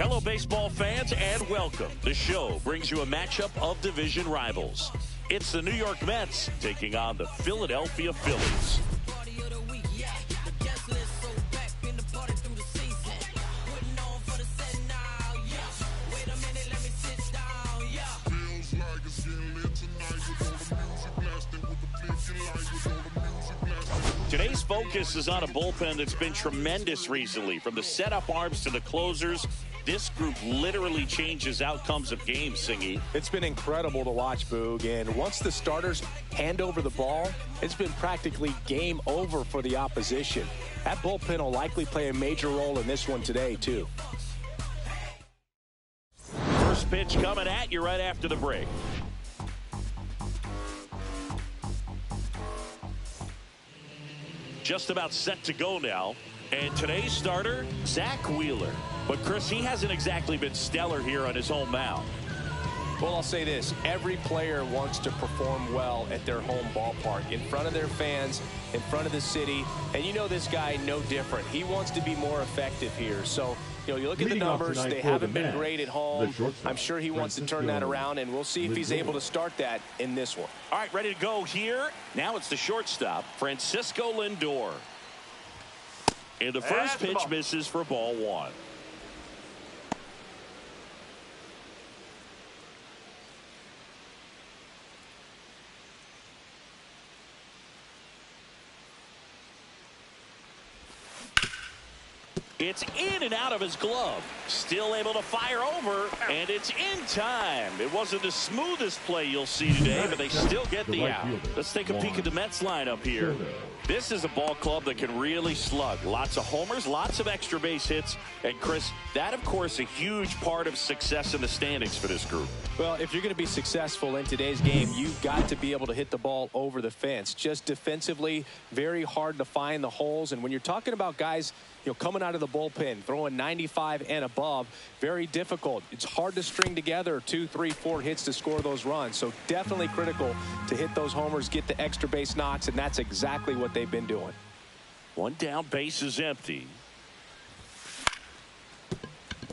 Hello, baseball fans, and welcome. The show brings you a matchup of division rivals. It's the New York Mets taking on the Philadelphia Phillies. Today's focus is on a bullpen that's been tremendous recently. From the setup arms to the closers, this group literally changes outcomes of games, Singy. It's been incredible to watch, Boog. And once the starters hand over the ball, it's been practically game over for the opposition. That bullpen will likely play a major role in this one today, too. First pitch coming at you right after the break. Just about set to go now. And today's starter, Zack Wheeler. But, Chris, he hasn't exactly been stellar here on his home mound. Well, I'll say this. Every player wants to perform well at their home ballpark, in front of their fans, in front of the city. And you know this guy no different. He wants to be more effective here. So, you know, you look at the numbers. They haven't been great at home. I'm sure he wants to turn that around, and we'll see if he's able to start that in this one. All right, ready to go here. Now it's the shortstop, Francisco Lindor. And the first pitch misses for ball one. It's in and out of his glove. Still able to fire over, and it's in time. It wasn't the smoothest play you'll see today, but they still get the out. Let's take a peek at the Mets lineup here. This is a ball club that can really slug. Lots of homers, lots of extra base hits. And, Chris, that, of course, a huge part of success in the standings for this group. Well, if you're going to be successful in today's game, you've got to be able to hit the ball over the fence. Just defensively, very hard to find the holes. And when you're talking about guys, you know, coming out of the bullpen, throwing 95 and above, very difficult. It's hard to string together 2, 3, 4 hits to score those runs. So definitely critical to hit those homers, get the extra base knocks, and that's exactly what they've been doing. One down, base is empty.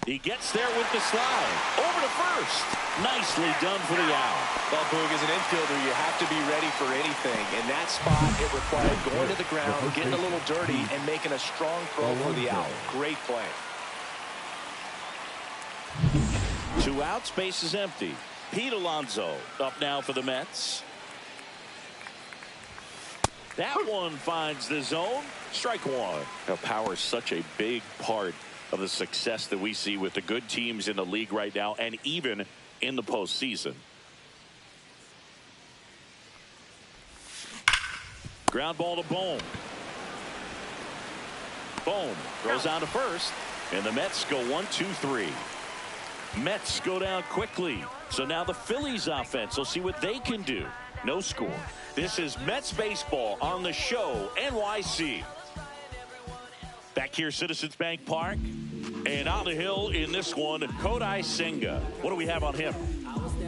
He gets there with the slide. Over to first. Nicely done for the out. Well, Boog, as an infielder, you have to be ready for anything. In that spot, it required going to the ground, getting a little dirty, and making a strong throw for the out. Great play. 2 outs, base is empty. Pete Alonso up now for the Mets. That one finds the zone. Strike one. Now, power is such a big part of the success that we see with the good teams in the league right now, and even in the postseason. Ground ball to Bohm. Bohm throws on to first, and the Mets go 1-2-3. Mets go down quickly. So now the Phillies offense will see what they can do. No score. This is Mets baseball on the show, NYC. Back here, Citizens Bank Park. And on the hill in this one, Kodai Senga. What do we have on him?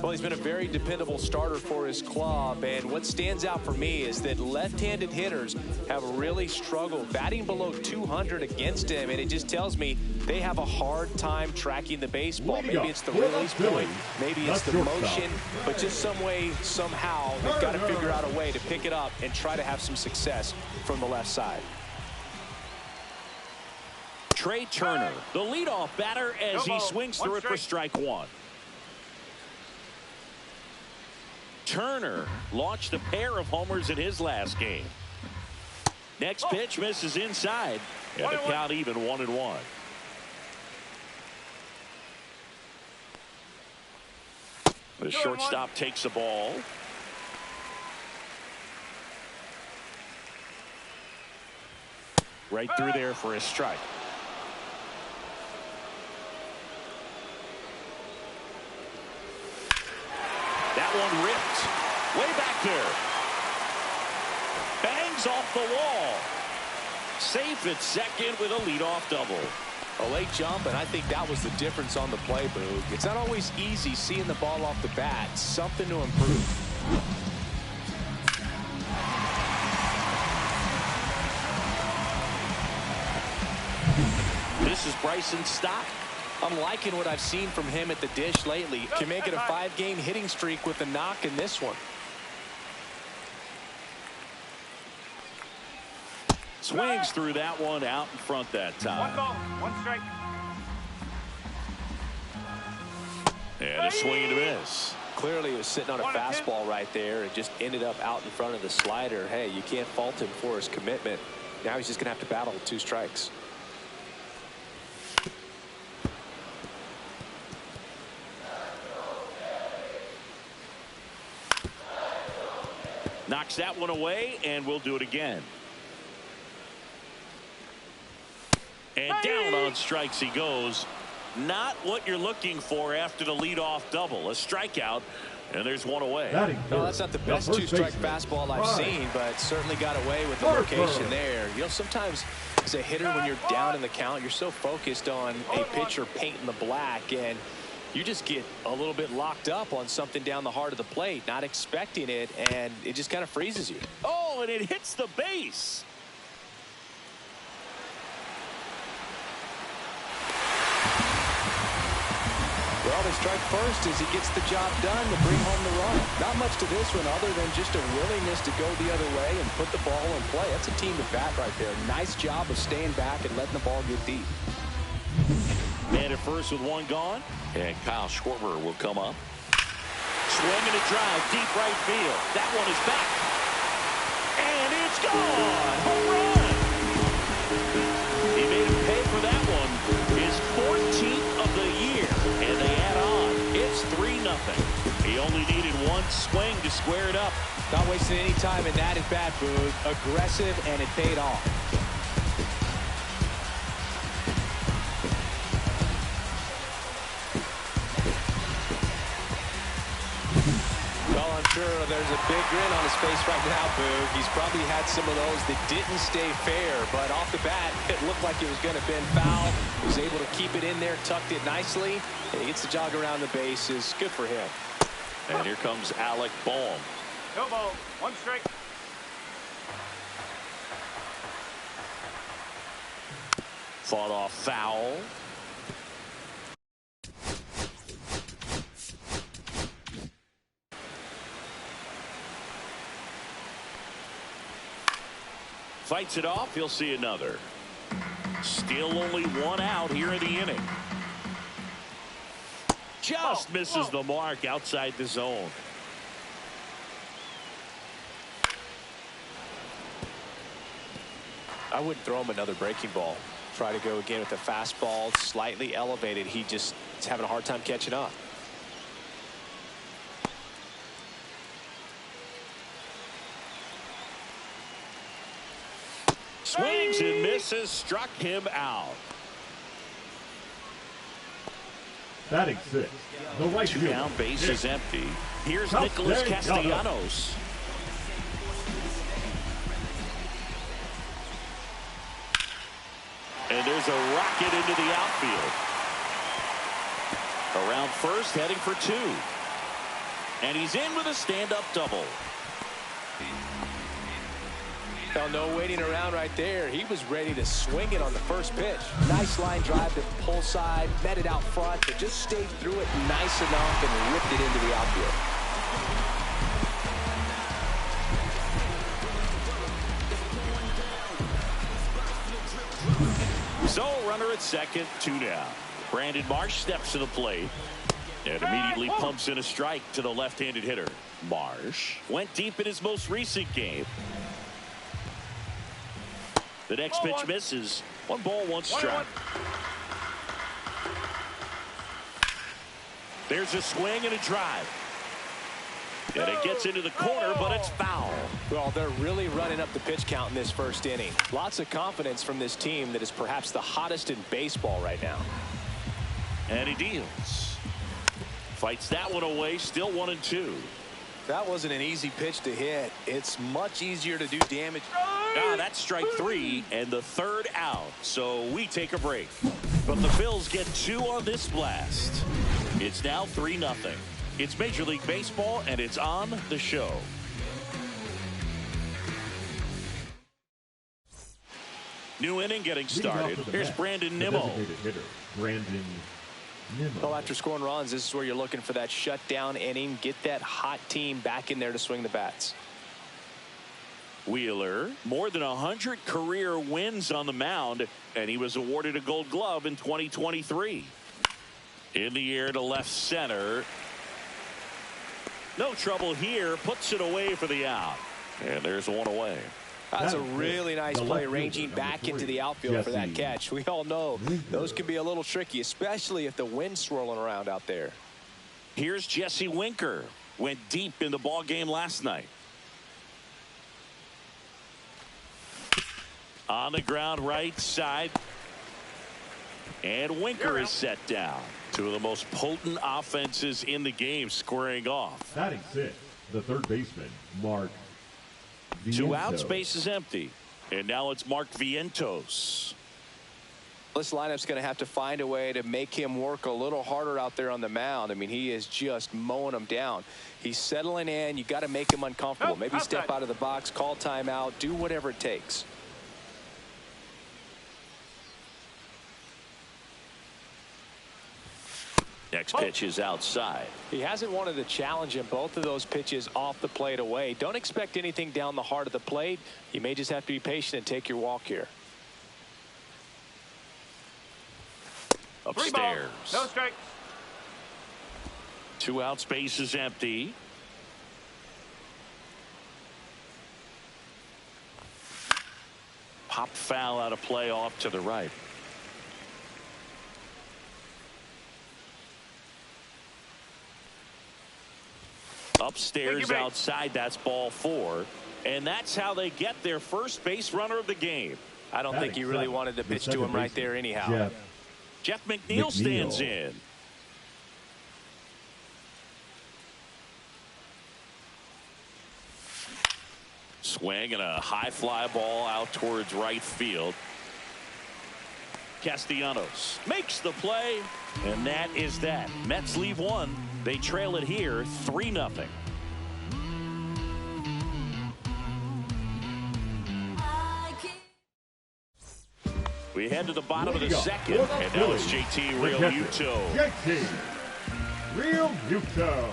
Well, he's been a very dependable starter for his club. And what stands out for me is that left-handed hitters have really struggled batting below 200 against him. And it just tells me they have a hard time tracking the baseball. Maybe it's the release point. Maybe it's the motion. But just some way, somehow, they've got to figure out a way to pick it up and try to have some success from the left side. Trey Turner, the leadoff batter, as he swings through it for strike one. Turner launched a pair of homers in his last game. Next pitch misses inside, and the count even 1-1. The shortstop takes the ball. Right through there for a strike. That one ripped way back there. Bangs off the wall. Safe at second with a leadoff double. A late jump, and I think that was the difference on the play, Boog. It's not always easy seeing the ball off the bat. Something to improve. This is Bryson Stott. I'm liking what I've seen from him at the dish lately. Can make it a 5-game hitting streak with a knock in this one. Swings through that one out in front that time. 1 ball, 1 strike. And a swing and a miss. Clearly, he was sitting on a fastball right there and just ended up out in front of the slider. Hey, you can't fault him for his commitment. Now he's just going to have to battle with 2 strikes. Knocks that one away, and we'll do it again. And down on strikes he goes. Not what you're looking for after the leadoff double. A strikeout, and there's one away. No, that's not the best 2-strike fastball I've seen, but certainly got away with the location there. You know, sometimes as a hitter, when you're down in the count, you're so focused on a pitcher painting the black, and you just get a little bit locked up on something down the heart of the plate, not expecting it, and it just kind of freezes you. Oh, and it hits the base. Well, they strike first as he gets the job done to bring home the run. Not much to this one other than just a willingness to go the other way and put the ball in play. That's a team at bat right there. Nice job of staying back and letting the ball get deep. Man at first with 1 gone. And Kyle Schwarber will come up. Swing and a drive, deep right field. That one is back. And it's gone. Home run. He made him pay for that one. His 14th of the year. And they add on. It's 3-0. He only needed 1 swing to square it up. Not wasting any time in that at bat, Boog. Aggressive, and it paid off. Well, I'm sure there's a big grin on his face right now, Boog. He's probably had some of those that didn't stay fair, but off the bat, it looked like it was going to bend foul. He was able to keep it in there, tucked it nicely, and he gets the jog around the bases. Good for him. And here comes Alec Bohm. 2 ball, 1 strike. Fought off foul. Fights it off. He'll see another. Still only 1 out here in the inning. Just misses the mark outside the zone. I wouldn't throw him another breaking ball. Try to go again with the fastball, slightly elevated. He just is having a hard time catching up. Swings and misses, struck him out. Batting 6. The right 2 fielder. down, base is empty. Here's Kodai Nicholas Senga. Castellanos. And there's a rocket into the outfield. Around first, heading for 2. And he's in with a stand-up double. Well, no waiting around right there. He was ready to swing it on the first pitch. Nice line drive to the pull side, met it out front, but just stayed through it nice enough and ripped it into the outfield. So, runner at second, 2 down. Brandon Marsh steps to the plate and immediately pumps in a strike to the left-handed hitter. Marsh went deep in his most recent game. The next pitch misses. 1 ball, 1 strike. There's a swing and a drive. And it gets into the corner, but it's foul. Well, they're really running up the pitch count in this first inning. Lots of confidence from this team that is perhaps the hottest in baseball right now. And he deals. Fights that one away, still 1-2. That wasn't an easy pitch to hit. It's much easier to do damage. That's strike 3 and the 3rd out. So we take a break. But the Phils get 2 on this blast. It's now 3-0. It's Major League Baseball, and it's on the show. New inning getting started. Here's Brandon Nimmo. Hitter, Brandon Well, after scoring runs, this is where you're looking for that shutdown inning. Get that hot team back in there to swing the bats. Wheeler, more than 100 career wins on the mound, and he was awarded a Gold Glove in 2023. In the air to left center. No trouble here. Puts it away for the out. And there's one away. That's a really nice play, ranging back into the outfield for that catch. We all know those can be a little tricky, especially if the wind's swirling around out there. Here's Jesse Winker. Went deep in the ball game last night. On the ground right side. And Winker is set down. Two of the most potent offenses in the game squaring off. Batting sixth, the third baseman, Mark Vientos. 2 outs, base is empty. And now it's Mark Vientos. This lineup's going to have to find a way to make him work a little harder out there on the mound. I mean, he is just mowing them down. He's settling in. You got to make him uncomfortable. Maybe step out of the box, call timeout, do whatever it takes. Next pitch is outside. He hasn't wanted to challenge him. Both of those pitches off the plate away. Don't expect anything down the heart of the plate. You may just have to be patient and take your walk here. Upstairs. No strikes. 2 outs, base is empty. Pop foul out of play off to the right. Upstairs outside, that's ball 4. And that's how they get their first base runner of the game. I don't think he really wanted to pitch to him right there anyhow. Jeff McNeil stands in. Swing and a high fly ball out towards right field. Castellanos makes the play, and that is that. Mets leave one. They trail it here 3-0. We head to the bottom of the second, and now it's JT Realmuto. JT Realmuto.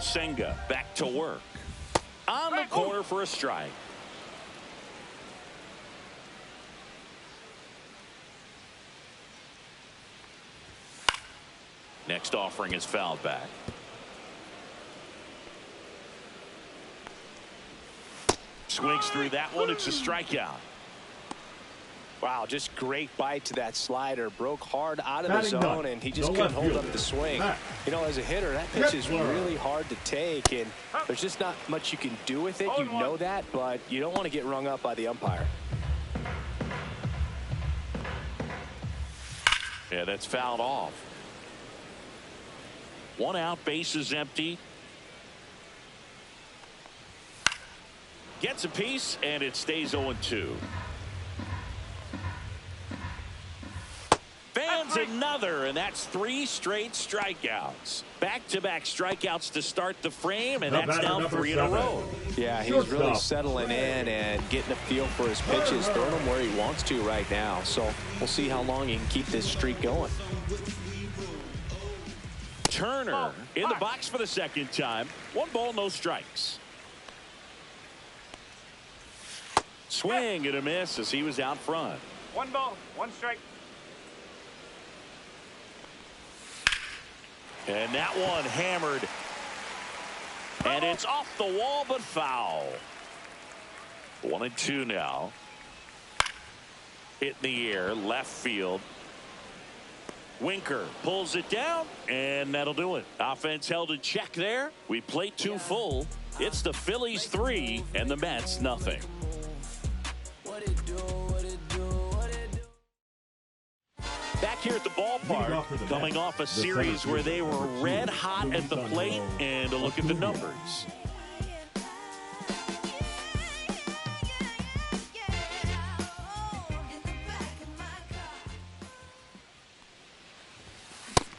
Senga back to work. On the corner for a strike. Next offering is fouled back. Swings through that one. It's a strikeout. Wow, just great bite to that slider. Broke hard out of the zone, and he just couldn't hold up the swing. You know, as a hitter, that pitch is really hard to take, and there's just not much you can do with it. You know that, but you don't want to get rung up by the umpire. Yeah, that's fouled off. 1 out, base is empty. Gets a piece, and it stays 0-2. Fans another, and that's 3 straight strikeouts. Back-to-back strikeouts to start the frame, and that's now 3 in a row. Yeah, he's really settling in and getting a feel for his pitches, throwing them where he wants to right now. So we'll see how long he can keep this streak going. Turner in the box for the second time. 1 ball, no strikes. Swing and a miss as he was out front. 1 ball, 1 strike. And that one hammered. And it's off the wall, but foul. 1-2 now. Hit in the air, left field. Winker pulls it down, and that'll do it. Offense held in check there. We played 2 full. It's the Phillies 3 and the Mets nothing. Back here at the ballpark, coming off a series where they were red hot at the plate, and a look at the numbers.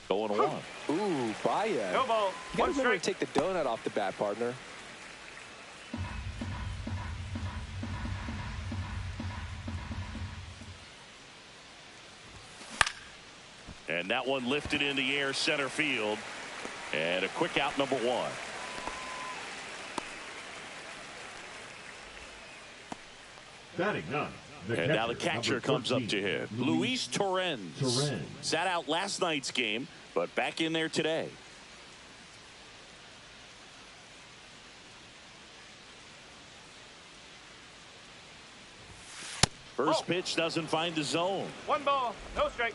Going 1. Ooh, Baez. No ball. You gotta remember to take the donut off the bat, partner. And that one lifted in the air center field. And a quick out, number one. Batting none. And now the catcher comes up to hit. Luis Torrens. Sat out last night's game, but back in there today. First pitch doesn't find the zone. 1 ball, no strike.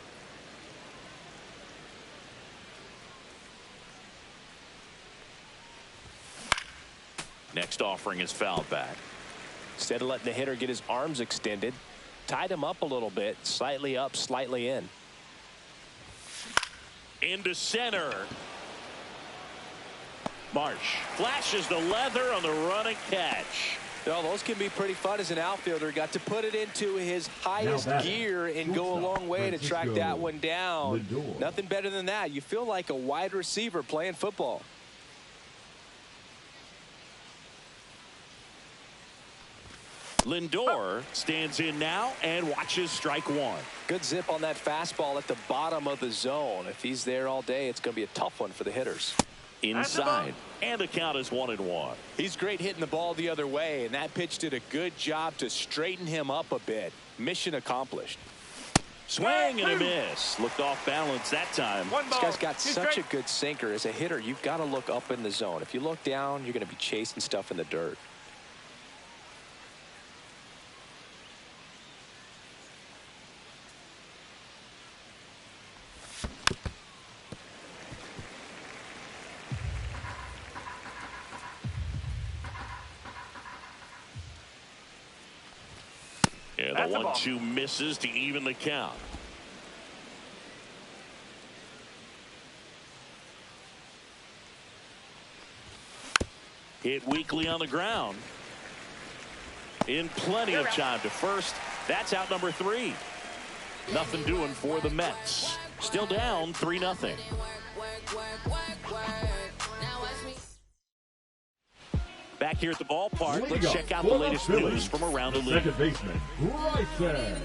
Next offering is fouled back. Instead of letting the hitter get his arms extended, tied him up a little bit, slightly up, slightly in. Into center. Marsh flashes the leather on the running catch. Well, those can be pretty fun as an outfielder. Got to put it into his highest gear and go a long way to track that one down. Nothing better than that. You feel like a wide receiver playing football. Lindor stands in now and watches strike one. Good zip on that fastball at the bottom of the zone. If he's there all day, it's going to be a tough one for the hitters. Inside, and the count is 1-1. He's great hitting the ball the other way, and that pitch did a good job to straighten him up a bit. Mission accomplished. Swing and a miss. Looked off balance that time. This guy's got such a good sinker. As a hitter, you've got to look up in the zone. If you look down, you're going to be chasing stuff in the dirt. And the 1-2 misses to even the count. Hit weakly on the ground. In plenty of time to first. That's out number 3. Nothing doing for the Mets. Still down 3-0. Back here at the ballpark, let's check out the latest news from around the league. Second baseman, Bryson.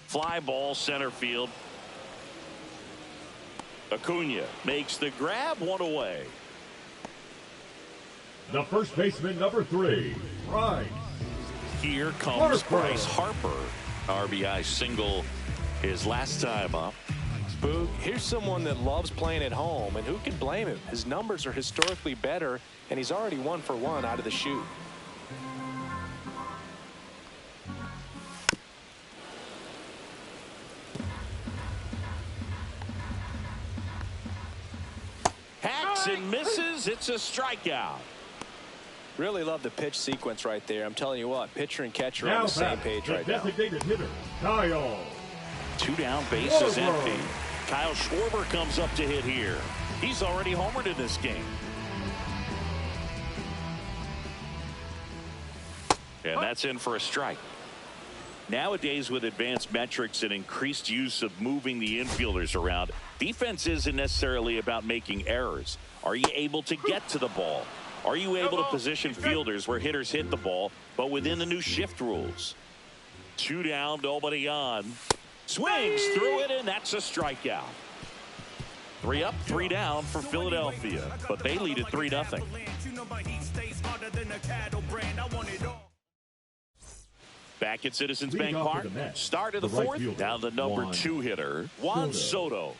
Fly ball center field. Acuna makes the grab, one away. The first baseman, number 3, Bryce. Here comes Bryce Harper. RBI single his last time up. Boog, here's someone that loves playing at home, and who can blame him? His numbers are historically better, and he's already 1 for 1 out of the chute. Hacks and misses. It's a strikeout. Really love the pitch sequence right there. I'm telling you what, pitcher and catcher are on the same page right now. Designated hitter, Kyle. 2 down, bases empty. Kyle Schwarber comes up to hit here. He's already homered in this game. And that's in for a strike. Nowadays, with advanced metrics and increased use of moving the infielders around, defense isn't necessarily about making errors. Are you able to get to the ball? Are you able to position fielders where hitters hit the ball, but within the new shift rules? 2 down, nobody on. Swings through it, and that's a strikeout. 3 up, 3 down for Philadelphia, but they lead at 3-0. Back at Citizens Bank Park, start of the 4th, down the number 2 hitter, Juan Soto.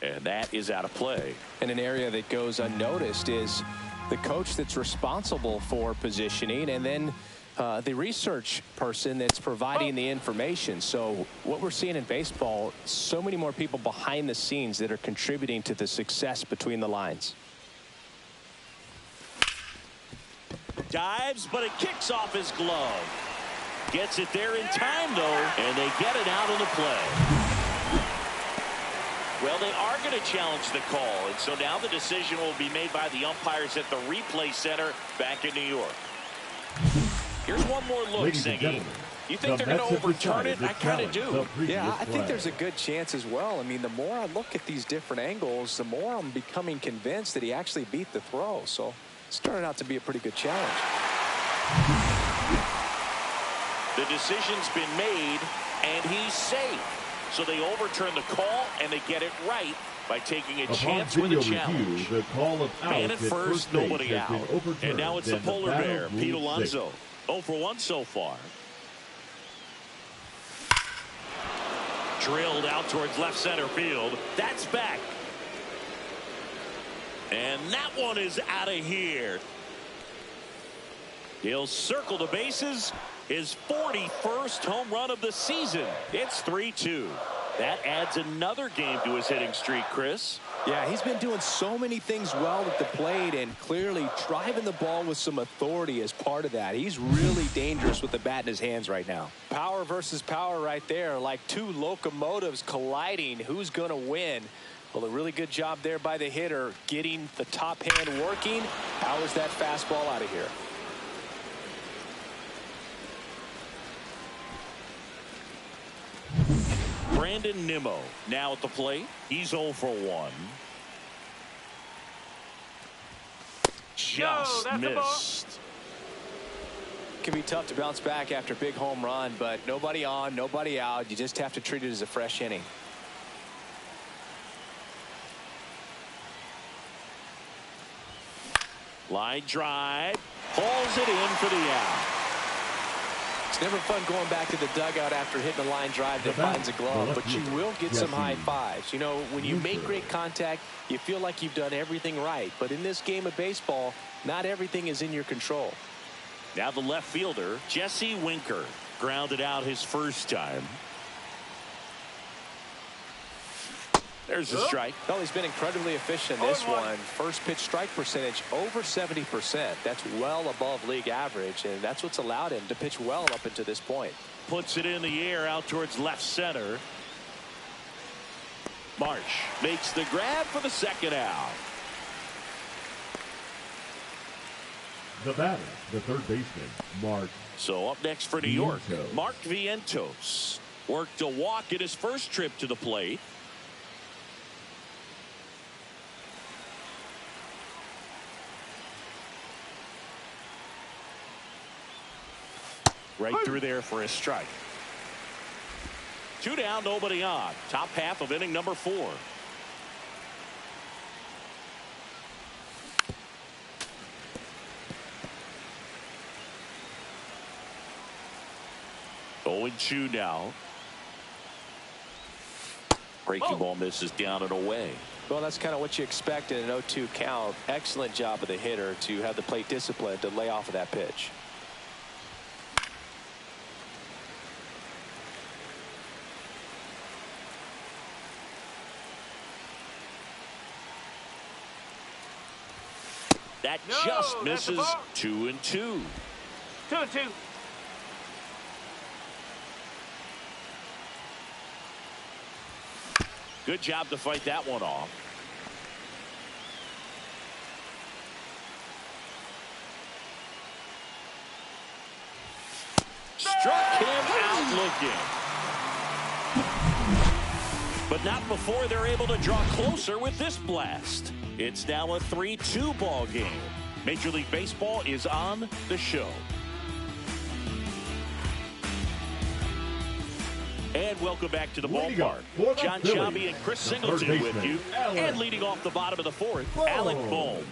And that is out of play. And an area that goes unnoticed is the coach that's responsible for positioning, and then the research person that's providing the information. So what we're seeing in baseball, so many more people behind the scenes that are contributing to the success between the lines. Dives, but it kicks off his glove. Gets it there in time, though, and they get it out of the play. Well, they are going to challenge the call, and so now the decision will be made by the umpires at the replay center back in New York. Here's one more look, Senga. You think they're going to overturn it? I kind of do. Yeah, I think there's a good chance as well. I mean, the more I look at these different angles, the more I'm becoming convinced that he actually beat the throw. So it started out to be a pretty good challenge. The decision's been made, and he's safe. So they overturn the call, and they get it right by taking a chance with a challenge. The call of out Man at first, nobody out. And now it's the polar bear, Pete Alonso. 0 for 1 so far. Drilled out towards left center field. That's back. And that one is out of here. He'll circle the bases. His 41st home run of the season. It's 3-2. That adds another game to his hitting streak, Chris. Yeah, he's been doing so many things well at the plate and clearly driving the ball with some authority as part of that. He's really dangerous with the bat in his hands right now. Power versus power right there, like two locomotives colliding. Who's going to win? Well, a really good job there by the hitter, getting the top hand working. Powers that fastball out of here. Brandon Nimmo now at the plate. He's 0 for 1. Just missed. Can be tough to bounce back after a big home run, but nobody on, nobody out. You just have to treat it as a fresh inning. Line drive. Hauls it in for the out. It's never fun going back to the dugout after hitting a line drive that finds a glove, but you will get some high fives. You know, when you make great contact, you feel like you've done everything right. But in this game of baseball, not everything is in your control. Now the left fielder, Jesse Winker, grounded out his first time. There's a strike. Well, he's been incredibly efficient in this one. First pitch strike percentage over 70%. That's well above league average, and that's what's allowed him to pitch well up until this point. Puts it in the air out towards left center. Marsh makes the grab for the second out. The batter, the third baseman, Mark. So up next for New York, Mark Vientos worked a walk in his first trip to the plate. Right through there for a strike. 2 down, nobody on. Top half of inning number 4. Oh, 0-2 now. Breaking ball misses down and away. Well, that's kind of what you expect in an 0-2 count. Excellent job of the hitter to have the plate discipline to lay off of that pitch. That just misses. 2-2. 2-2. Good job to fight that one off. Struck him out looking. But not before they're able to draw closer with this blast. It's now a 3-2 ball game. Major League Baseball is on the show. And welcome back to the ballpark. John Shabby and Chris Singleton with you. And leading off the bottom of the 4th, Alec Bohm.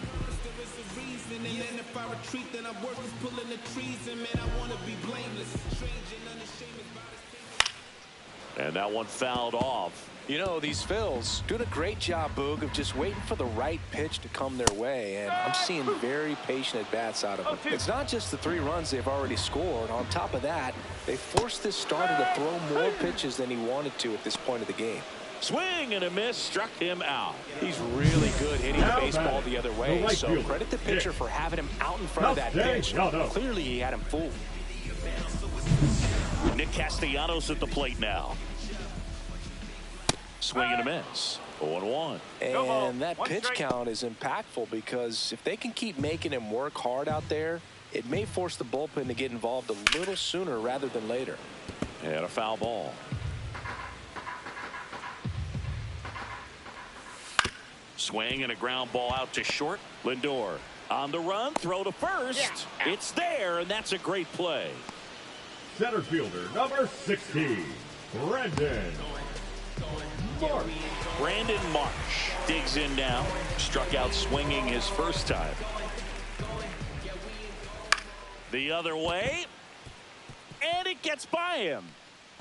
And that one fouled off. You know, these Phils doing a great job, Boog, of just waiting for the right pitch to come their way, and I'm seeing very patient at-bats out of them. It's not just the 3 runs they've already scored. On top of that, they forced this starter to throw more pitches than he wanted to at this point of the game. Swing and a miss, struck him out. He's really good hitting the baseball the other way, so credit the pitcher for having him out in front of that pitch. Clearly, he had him fooled. Nick Castellanos at the plate now. Swing and a miss. 0-1. And that pitch count is impactful because if they can keep making him work hard out there, it may force the bullpen to get involved a little sooner rather than later. And a foul ball. Swing and a ground ball out to short. Lindor on the run, throw to first. It's there, and that's a great play. Center fielder number 16, Brandon Marsh. Brandon Marsh digs in now. Struck out swinging his first time. The other way. And it gets by him.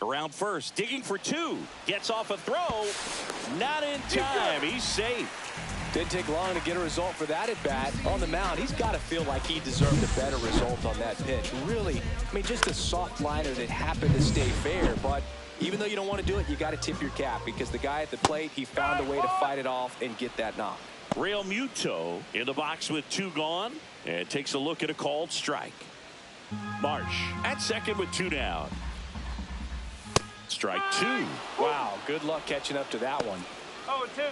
Around first, digging for two. Gets off a throw. Not in time. He's safe. Didn't take long to get a result for that at bat. On the mound, he's got to feel like he deserved a better result on that pitch. Really, I mean, just a soft liner that happened to stay fair. But even though you don't want to do it, you got to tip your cap because the guy at the plate, he found a way to fight it off and get that knock. Real Muto in the box with two gone and takes a look at a called strike. Marsh at second with two down. Strike two. Wow, good luck catching up to that one. 0-2.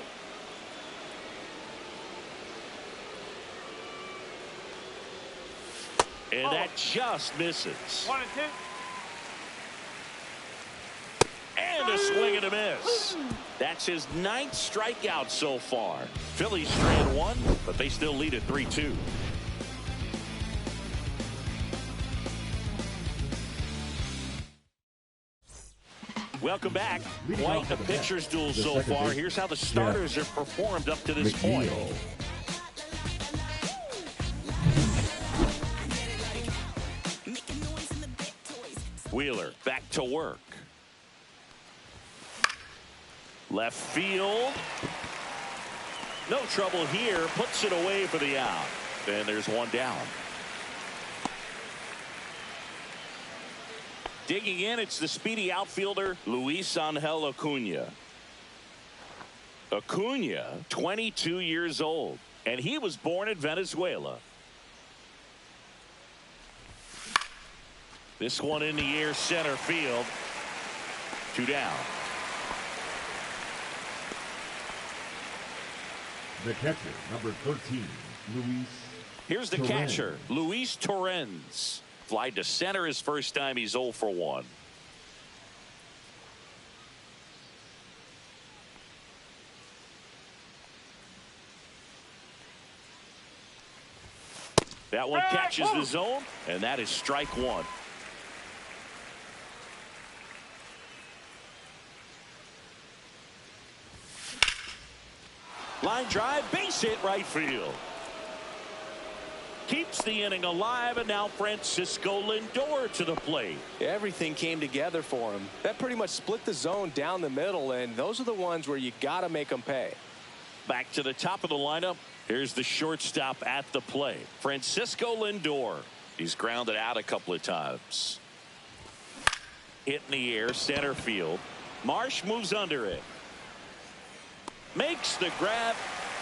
And that just misses. 1-2. And a swing and a miss. That's his 9th strikeout so far. Phillies strand one, but they still lead at 3-2. Welcome back. Quite a pitcher's duel so far. Here's how the starters have performed up to this point. Wheeler back to work. Left field. No trouble here. Puts it away for the out. And there's one down. Digging in, it's the speedy outfielder, Luis Angel Acuna. Acuna, 22 years old, and he was born in Venezuela. This one in the air, center field. Two down. The catcher, number 13, Luis. Here's the catcher, Luis Torrens. Fly to center his first time. He's 0 for 1. That one catches the zone, and that is strike one. Line drive, base hit right field. Keeps the inning alive, and now Francisco Lindor to the plate. Everything came together for him. That pretty much split the zone down the middle, and those are the ones where you got to make them pay. Back to the top of the lineup. Here's the shortstop at the plate, Francisco Lindor. He's grounded out a couple of times. Hit in the air, center field. Marsh moves under it. Makes the grab,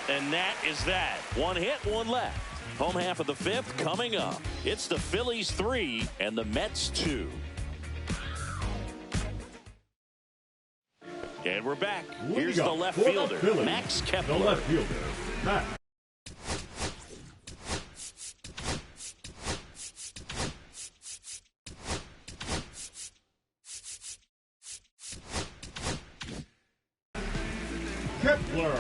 and that is that. One hit, one left. Home half of the fifth coming up. It's the Phillies 3 and the Mets 2. And we're back. Here's the left fielder, Max Kepler. The left fielder, Max. Kepler.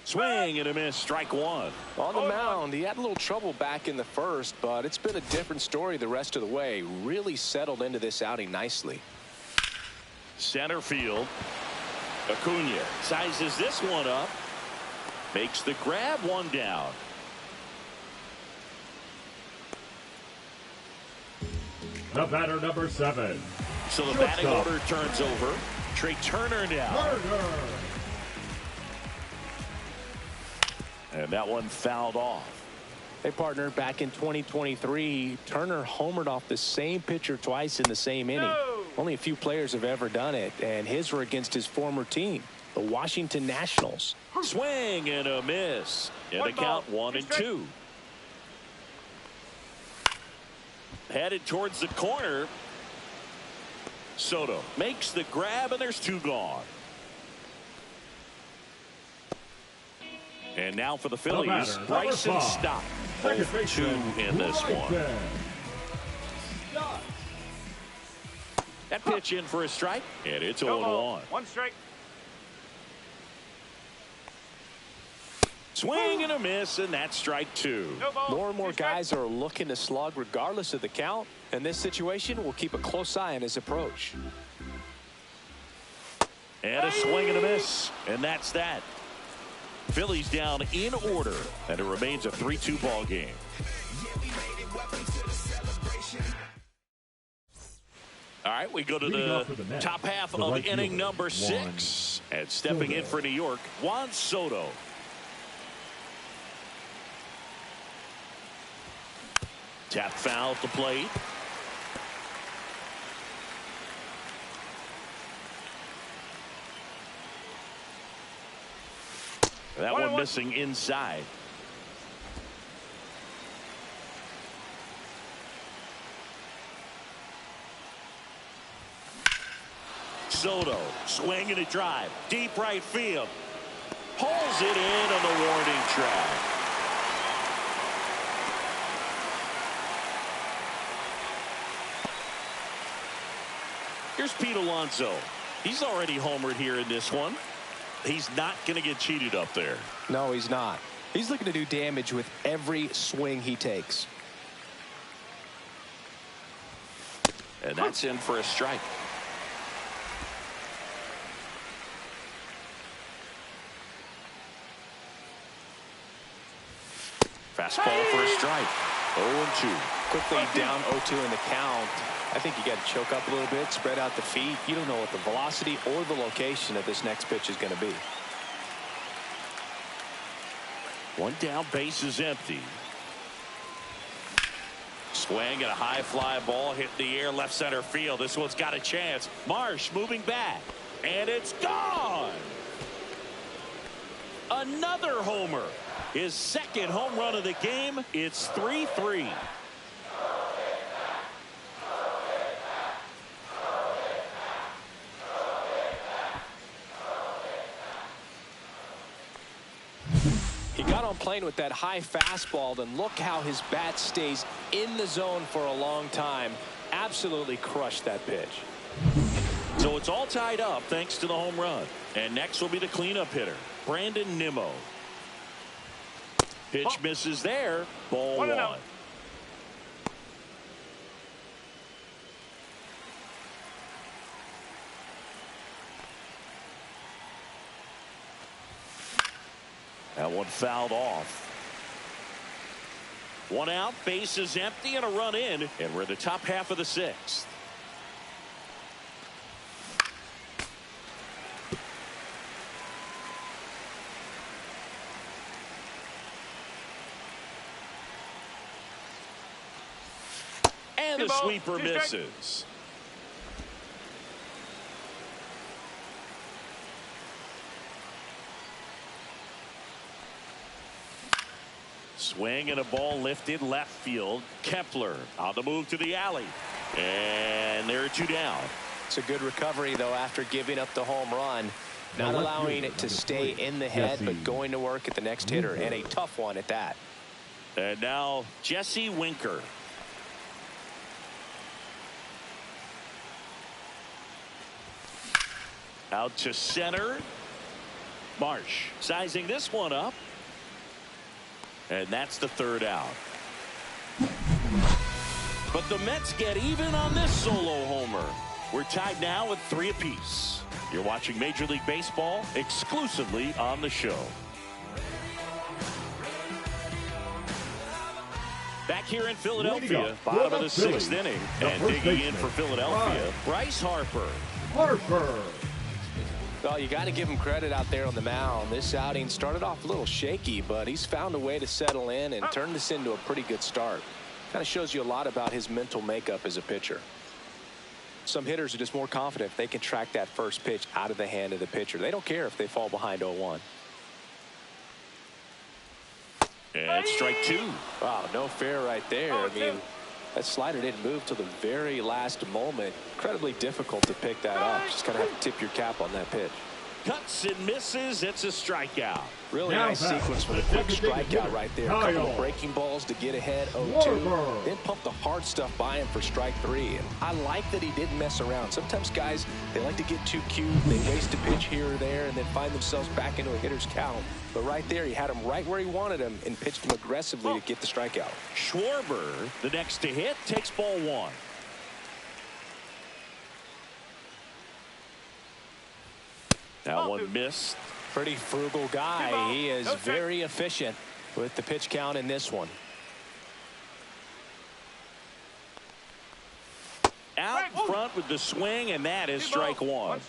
Swing and a miss, strike one. On the mound, he had a little trouble back in the first, but it's been a different story the rest of the way. Really settled into this outing nicely. Center field. Acuna sizes this one up. Makes the grab, one down. The batter, number 7. So the batting order turns over. Trey Turner now. And that one fouled off. Hey, partner, back in 2023, Turner homered off the same pitcher twice in the same inning. Only a few players have ever done it, and his were against his former team, the Washington Nationals. Swing and a miss. And the count 1-2. Headed towards the corner. Soto makes the grab, and there's two gone. And now for the Phillies, Bryson Stott. 0-2 in this one. That pitch in for a strike, and it's 0-1. 1 strike. Swing and a miss, and that's strike 2. More and more guys are looking to slug regardless of the count. In this situation, we'll keep a close eye on his approach. And a swing and a miss, and that's that. Phillies down in order, and it remains a 3-2 ball game. All right, we go to the top half of inning number 6. And stepping in for New York, Juan Soto. Tap foul at the plate. That one missing inside. Soto swinging a drive. Deep right field. Pulls it in on the warning track. Here's Pete Alonso. He's already homered here in this one. He's not going to get cheated up there. No, he's not. He's looking to do damage with every swing he takes. And that's in for a strike. Fastball for a strike. 0-2. Quickly down 0-2 in the count. I think you got to choke up a little bit, spread out the feet. You don't know what the velocity or the location of this next pitch is going to be. One down, base is empty. Swing at a high fly ball, hit the air, left center field. This one's got a chance. Marsh moving back, and it's gone. Another homer. His second home run of the game. It's 3-3. He got on plane with that high fastball, and look how his bat stays in the zone for a long time. Absolutely crushed that pitch. So it's all tied up thanks to the home run. And next will be the cleanup hitter, Brandon Nimmo. Pitch misses there. Ball 1. That one fouled off. 1 out, base is empty, and a run in, and we're in the top half of the 6th. And the sweeper misses. Swing and a ball lifted left field. Kepler on the move to the alley. And there are 2 down. It's a good recovery, though, after giving up the home run. Not allowing it to stay in the head, but going to work at the next hitter, and a tough one at that. And now Jesse Winker. Out to center. Marsh sizing this one up. And that's the 3rd out. But the Mets get even on this solo homer. We're tied now at 3 apiece. You're watching Major League Baseball exclusively on the show. Back here in Philadelphia, bottom of the 6th inning. And digging in for Philadelphia, Bryce Harper. Well, you got to give him credit out there on the mound. This outing started off a little shaky, but he's found a way to settle in and turn this into a pretty good start. Kind of shows you a lot about his mental makeup as a pitcher. Some hitters are just more confident if they can track that first pitch out of the hand of the pitcher. They don't care if they fall behind 0-1. And strike 2. Wow, no fair right there. I mean, that slider didn't move till the very last moment. Incredibly difficult to pick that up. Just kind of have to tip your cap on that pitch. Cuts and misses. It's a strikeout. Really nice sequence for the quick strikeout right there. A couple of breaking balls to get ahead 0-2. Then pump the hard stuff by him for strike 3. And I like that he didn't mess around. Sometimes guys, they like to get too cute. They waste a pitch here or there and then find themselves back into a hitter's count. But right there, he had him right where he wanted him and pitched him aggressively to get the strikeout. Schwarber, the next to hit, takes ball 1. That one missed. Pretty frugal guy. He is very efficient with the pitch count in this one. Out front with the swing, and that is strike 1.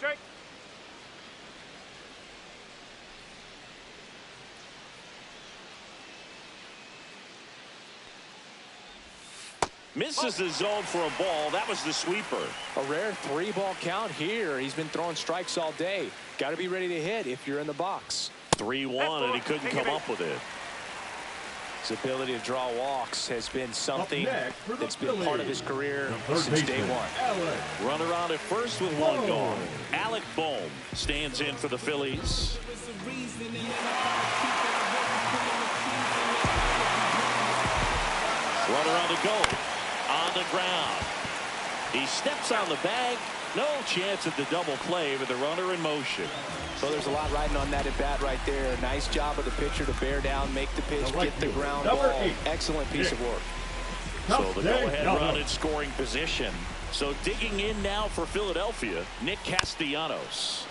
Misses the zone for a ball. That was the sweeper. A rare 3-ball count here. He's been throwing strikes all day. Got to be ready to hit if you're in the box. 3-1, and he couldn't come up with it. His ability to draw walks has been something that's been part of his career since day one. Runner on at first with 1 gone. Alec Bohm stands in for the Phillies. Runner on the go. On the ground. He steps on the bag. No chance at the double play with the runner in motion. So there's a lot riding on that at bat right there. Nice job of the pitcher to bear down, make the pitch, get the ground ball. Excellent piece of work. So the go-ahead run in scoring position. So digging in now for Philadelphia, Nick Castellanos.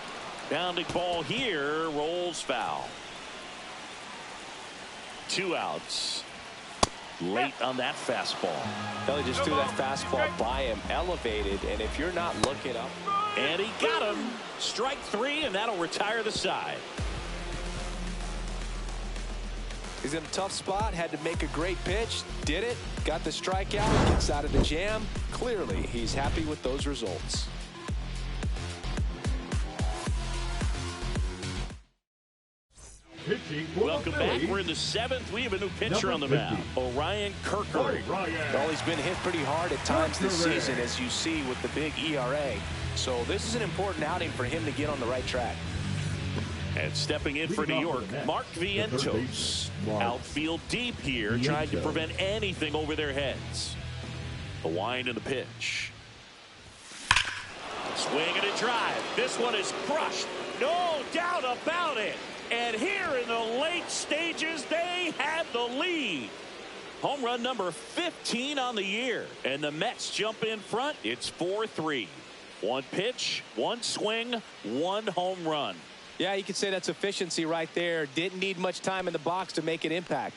Bounding ball here, rolls foul. 2 outs. Late on that fastball. Philly just threw that fastball by him, elevated, and if you're not looking up. And he got him. Strike 3, and that'll retire the side. He's in a tough spot, had to make a great pitch, did it, got the strikeout, gets out of the jam. Clearly, he's happy with those results. Welcome back. We're in the 7th. We have a new pitcher on the mound, Orion Kirkering. Well, he's been hit pretty hard at times this season, as you see with the big ERA. So this is an important outing for him to get on the right track. And stepping in for New York, Mark Vientos. Outfield deep here, trying to prevent anything over their heads. The wind and the pitch. Swing and a drive. This one is crushed. No doubt about it. And here in the late stages, they have the lead. Home run number 15 on the year. And the Mets jump in front. It's 4-3. 1 pitch, 1 swing, 1 home run. Yeah, you could say that's efficiency right there. Didn't need much time in the box to make an impact.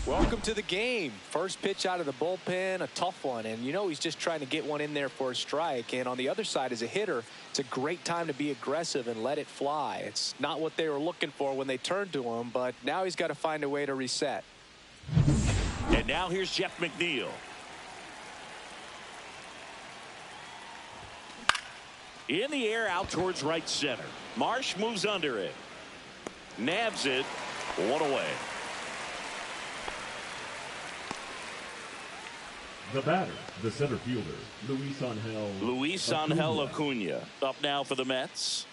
Welcome to the game. First pitch out of the bullpen, a tough one. And you know he's just trying to get one in there for a strike. And on the other side, as a hitter, it's a great time to be aggressive and let it fly. It's not what they were looking for when they turned to him, but now he's got to find a way to reset. And now here's Jeff McNeil. In the air out towards right center. Marsh moves under it. Nabs it. 1 away. The batter, the center fielder, Luis Angel Acuna. Up now for the Mets.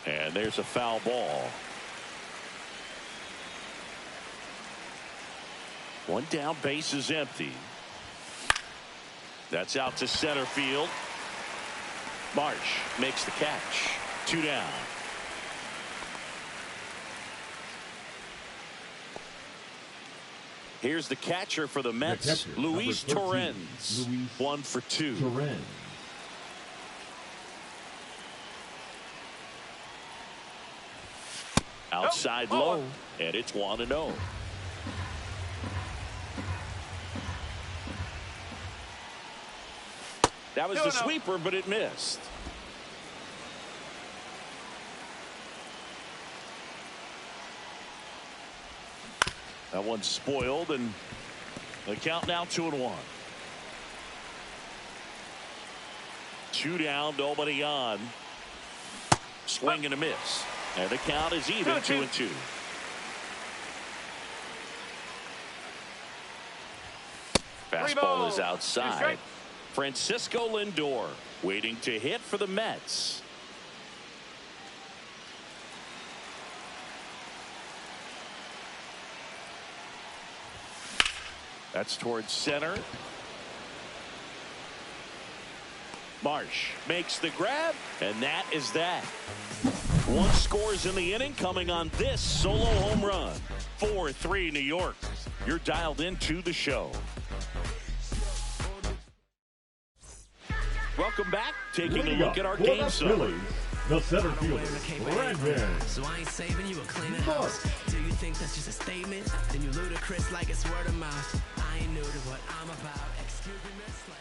And there's a foul ball. 1 down, base is empty. That's out to center field. Marsh makes the catch. 2 down. Here's the catcher for the Mets, Luis Torrens. 1 for 2. Outside low, and it's 1-0. That was the sweeper, but it missed. That one's spoiled, and the count now 2-1. 2 down, nobody on. Swing and a miss. And the count is even, 2-2. Fastball is outside. Francisco Lindor waiting to hit for the Mets. That's towards center. Marsh makes the grab, and that is that. 1 scores in the inning, coming on this solo home run. 4-3 New York. You're dialed into the show. Welcome back. Taking a look at our game summary. The center fielder, Brandon. So I ain't saving you a cleaning house. Do you think that's just a statement? Then you ludicrous like it's word of mouth. I ain't new to what I'm about. Excuse me, miss, like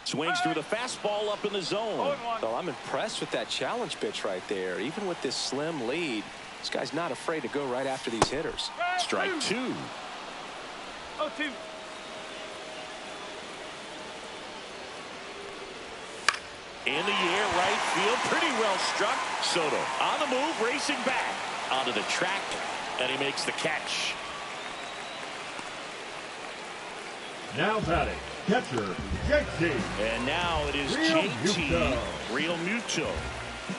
Swings through the fastball up in the zone. Well, I'm impressed with that challenge pitch right there. Even with this slim lead, this guy's not afraid to go right after these hitters. Strike 2. 0-2. In the air, right field, pretty well struck. Soto on the move, racing back onto the track, and he makes the catch. Now batting, catcher, JT. And now it is JT Realmuto,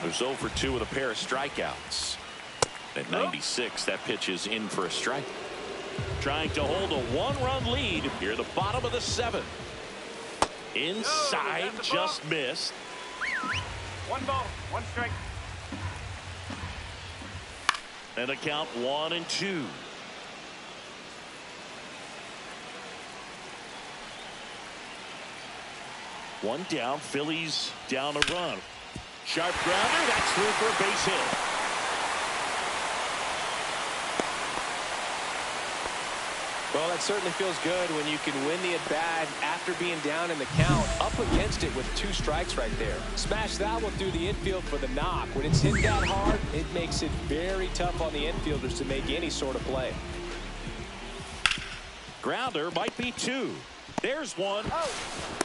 who's 0 for 2 with a pair of strikeouts. At 96, that pitch is in for a strike. Trying to hold a 1-run lead here at the bottom of the 7th. Inside, just missed. 1 ball, 1 strike. And a count 1-2. One down, Phillies down a run. Sharp grounder, that's through for a base hit. Well, that certainly feels good when you can win the at-bat after being down in the count, up against it with 2 strikes right there. Smash that one through the infield for the knock. When it's hit that hard, it makes it very tough on the infielders to make any sort of play. Grounder might be 2. There's one.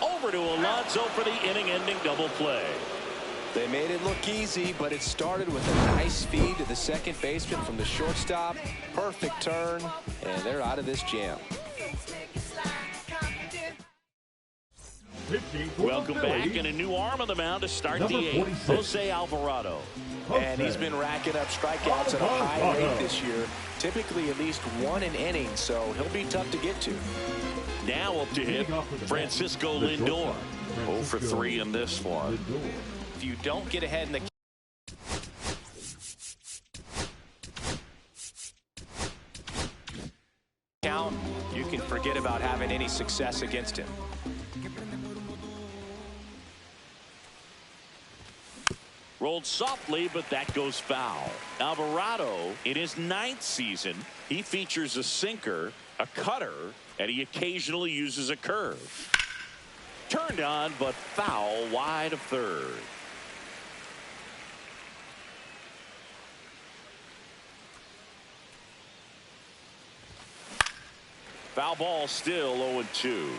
Over to Alonso for the inning-ending double play. They made it look easy, but it started with a nice feed to the second baseman from the shortstop. Perfect turn, and they're out of this jam. Welcome back, and a new arm on the mound to start the 8th. Jose Alvarado. And he's been racking up strikeouts at a high rate this year. Typically at least 1 an inning, so he'll be tough to get to. Now up to hit Francisco Lindor. 0 for 3 in this one. If you don't get ahead in the count, you can forget about having any success against him. Rolled softly, but that goes foul. Alvarado, in his 9th season, he features a sinker, a cutter, and he occasionally uses a curve. Turned on, but foul wide of third. Foul ball, still 0-2.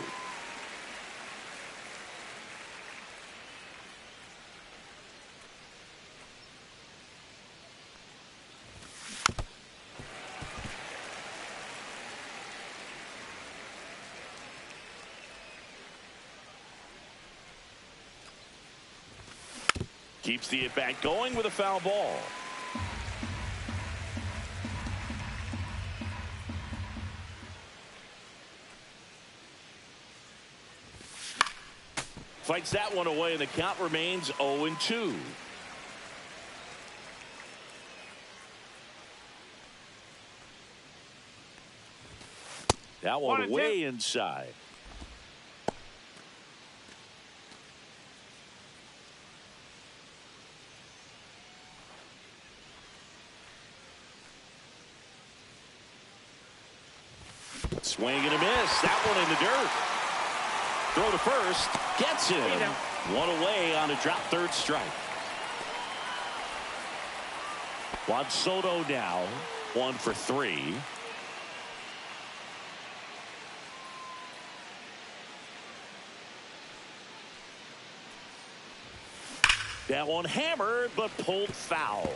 Keeps the at-bat going with a foul ball. Fights that one away, and the count remains 0-2. That one way inside. Swing and a miss. That one in the dirt. Throw to first. Gets him. 1 away on a drop, 3rd strike. Juan Soto now 1 for 3. That one hammered, but pulled foul.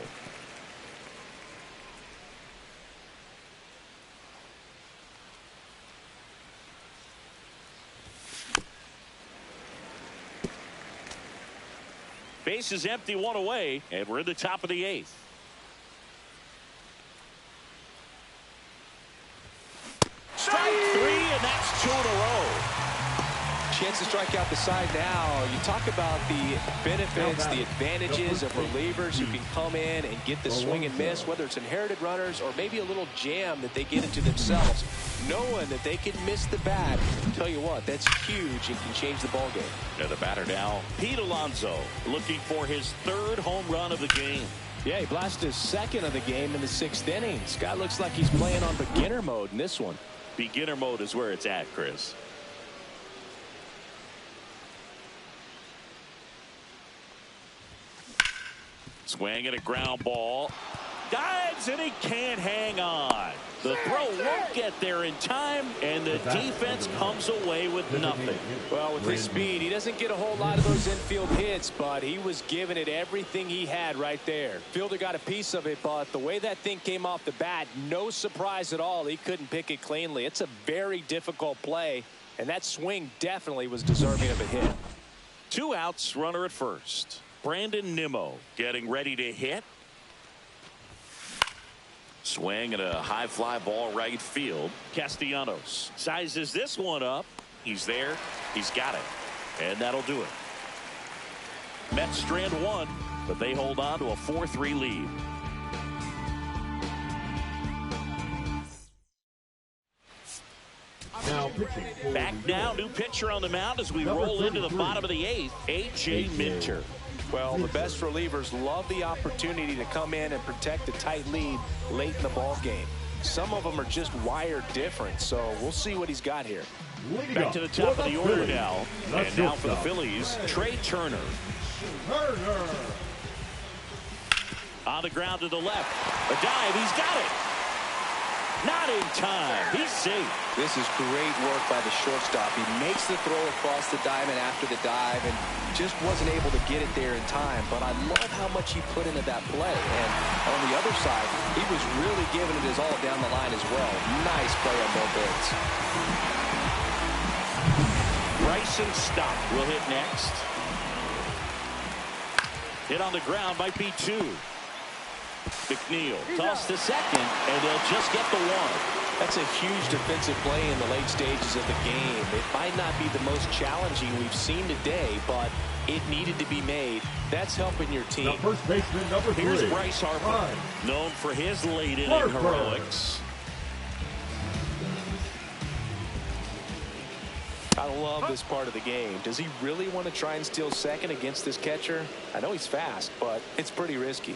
Base is empty, one away, and we're in the top of the 8th. Strike 3, and that's 2 in a row. Chance to strike out the side now. You talk about the benefits, the advantages of relievers who can come in and get the swing and miss, whether it's inherited runners or maybe a little jam that they get into themselves. Knowing that they can miss the bat, tell you what, that's huge and can change the ball game. And the batter now, Pete Alonso, looking for his 3rd home run of the game. Yeah, he blasted his 2nd of the game in the 6th inning. Scott looks like he's playing on beginner mode in this one. Beginner mode is where it's at, Chris. Swing and a ground ball. Dives and he can't hang on. The throw won't get there in time, and the defense comes away with nothing. Well, with his speed, he doesn't get a whole lot of those infield hits, but he was giving it everything he had right there. Fielder got a piece of it, but the way that thing came off the bat, no surprise at all. He couldn't pick it cleanly. It's a very difficult play, and that swing definitely was deserving of a hit. 2 outs, runner at first. Brandon Nimmo getting ready to hit. Swing and a high fly ball right field. Castellanos sizes this one up. He's there. He's got it. And that'll do it. Mets strand 1, but they hold on to a 4-3 lead. Now pitching. Back now, new pitcher on the mound as we roll into the bottom of the 8th. A.J. Minter. Well, the best relievers love the opportunity to come in and protect a tight lead late in the ball game. Some of them are just wired different, so we'll see what he's got here. Back to the top of the order now. And now for the Phillies, Trey Turner. On the ground to the left. A dive, he's got it. Not in time. He's safe. This is great work by the shortstop. He makes the throw across the diamond after the dive and just wasn't able to get it there in time. But I love how much he put into that play. And on the other side, he was really giving it his all down the line as well. Nice play on both ends. Bryson Stott will hit next. Hit on the ground might be 2. McNeil toss to second, and they'll just get the 1. That's a huge defensive play in the late stages of the game. It might not be the most challenging we've seen today, but it needed to be made. That's helping your team. Now first baseman number 3. Here's Bryce Harper, known for his late inning heroics. I love this part of the game. Does he really want to try and steal second against this catcher? I know he's fast, but it's pretty risky.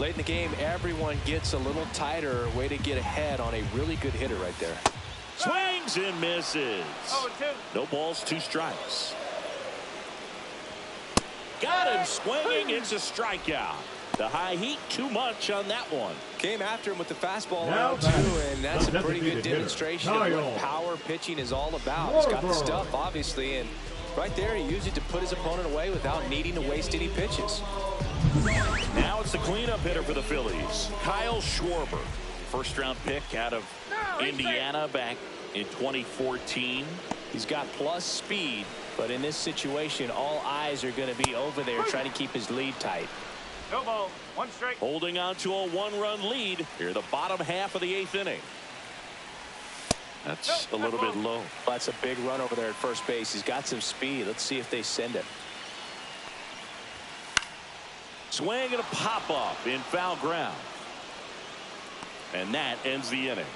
Late in the game, everyone gets a little tighter. Way to get ahead on a really good hitter right there. Swings and misses. 0-2. No balls, 2 strikes. Got him swinging. It's a strikeout. The high heat, too much on that one. Came after him with the fastball Now round 2, and that's a pretty good demonstration of what power pitching is all about. He's got the stuff, obviously, and right there he used it to put his opponent away without needing to waste any pitches. Now it's the cleanup hitter for the Phillies, Kyle Schwarber. First-round pick out of Indiana back in 2014. He's got plus speed, but in this situation, all eyes are going to be over there trying to keep his lead tight. No ball. 1 strike. Holding on to a 1-run lead here the bottom half of the 8th inning. That's a little bit low. That's a big run over there at first base. He's got some speed. Let's see if they send him. Swing and a pop-up in foul ground. And that ends the inning.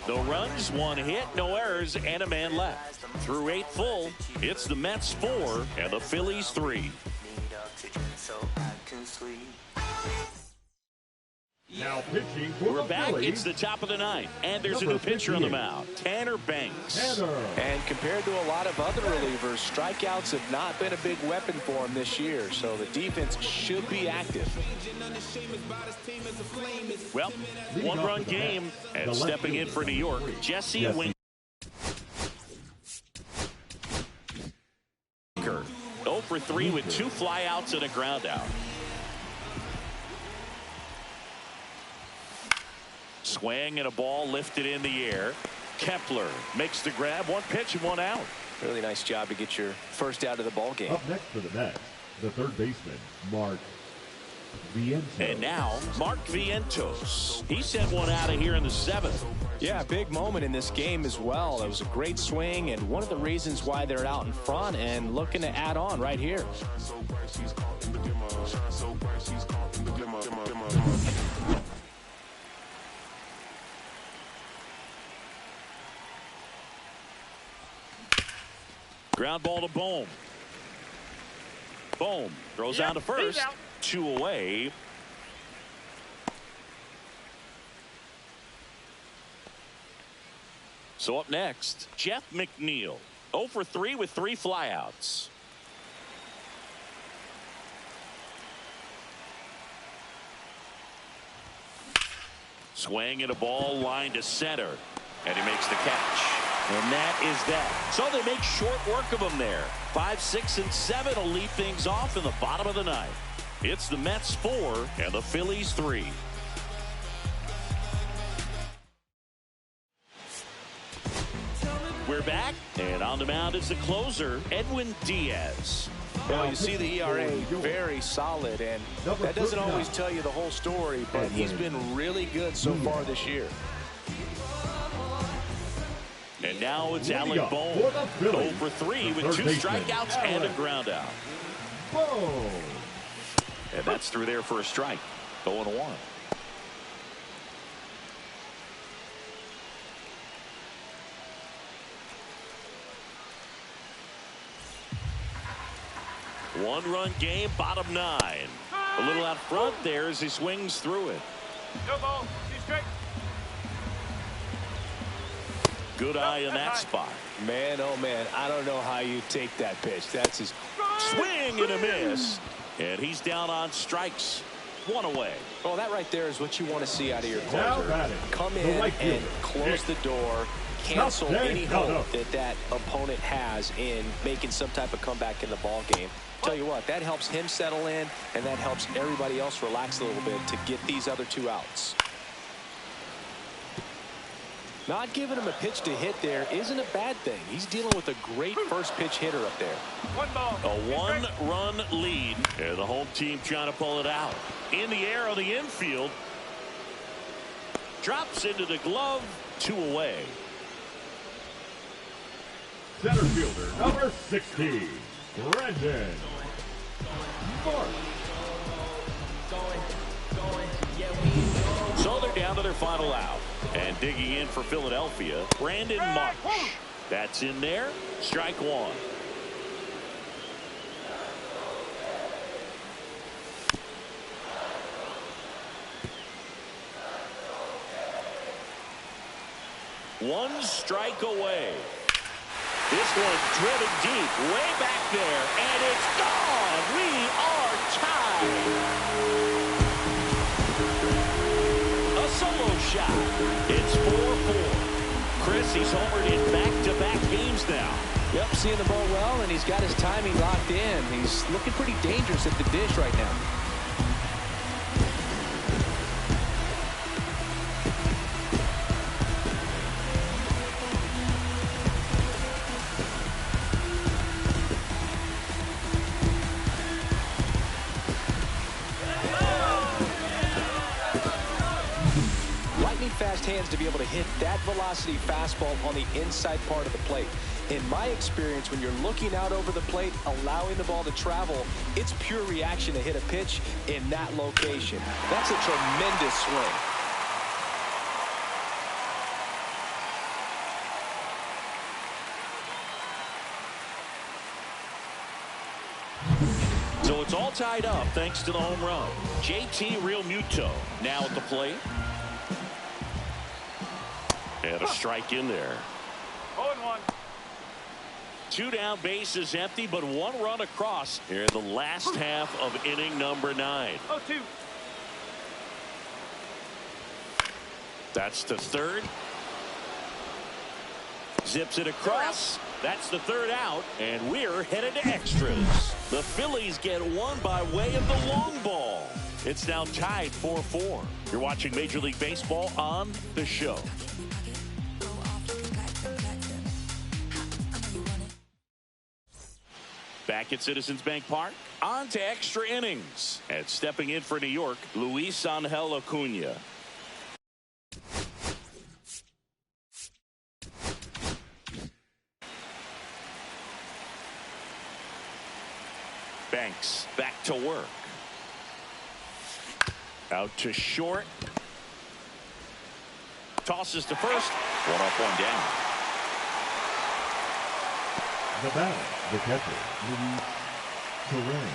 No runs, 1 hit, no errors, and a man left. Through 8 full, it's the Mets 4 and the Phillies 3. Now pitching for We're the back. Phillies. It's the top of the 9th, and there's a new pitcher on the mound, Tanner Banks. And compared to a lot of other relievers, strikeouts have not been a big weapon for him this year, so the defense should be active. Well, 1-run game, and stepping in for New York, Jesse Wing. for 3 with 2 flyouts and a ground out. Swing and a ball lifted in the air. Kepler makes the grab. 1 pitch and 1 out. Really nice job to get your first out of the ball game. Up next for the Mets, the third baseman, Mark Vientos. And now, Mark Vientos. He sent one out of here in the 7th. Yeah, big moment in this game as well. It was a great swing and one of the reasons why they're out in front and looking to add on right here. Ground ball to Bohm. Bohm throws down to first. 2 away. So up next, Jeff McNeil. 0 for 3 with 3 flyouts. Swing and a ball line to center. And he makes the catch. And that is that. So they make short work of him there. 5, 6, and 7 will lead things off in the bottom of the 9th. It's the Mets 4 and the Phillies 3. We're back, and on the mound is the closer, Edwin Diaz. Well, you see the ERA very solid, and that doesn't always tell you the whole story, but he's been really good so far this year. And now it's Alec Bohm. 0 for 3 with 2 strikeouts and a ground out. And that's through there for a strike. 0-1. One-run game, bottom 9. A little out front there as he swings through it. No ball. 2 straight. Good eye in that spot. Man, oh man, I don't know how you take that pitch. That's his swing and a miss. And he's down on strikes. 1 away. Well, that right there is what you want to see out of your closer. Come in and close the door. Cancel any hope that opponent has in making some type of comeback in the ball game. Tell you what, that helps him settle in, and that helps everybody else relax a little bit to get these other 2 outs. Not giving him a pitch to hit there isn't a bad thing. He's dealing with a great first pitch hitter up there. 1 ball. A 1-run lead, and the home team trying to pull it out. In the air on the infield. Drops into the glove. 2 away. Center fielder, number 60, Brandon Mark. So they're down to their final out. And digging in for Philadelphia, Brandon March. That's in there. Strike 1. One strike away. This one driven deep, way back there, and it's gone. We are tied. A solo shot. It's 4-4. Chris, he's homered in back-to-back games now. Yep, seeing the ball well, and he's got his timing locked in. He's looking pretty dangerous at the dish right now. Fast hands to be able to hit that velocity fastball on the inside part of the plate. In my experience, when you're looking out over the plate, allowing the ball to travel, it's pure reaction to hit a pitch in that location. That's a tremendous swing. So it's all tied up thanks to the home run. JT Realmuto now at the plate. And a strike in there. 0-1. 2 down, bases empty, but 1 run across here in the last half of inning number 9. 0-2. That's the third. Zips it across. That's the third out, and we're headed to extras. The Phillies get one by way of the long ball. It's now tied 4-4. You're watching Major League Baseball on The Show. Back at Citizens Bank Park, on to extra innings. And stepping in for New York, Luis Angel Acuna. Banks back to work. Out to short. Tosses to first. One up, one down. The batter, the catcher, Luis Torrens.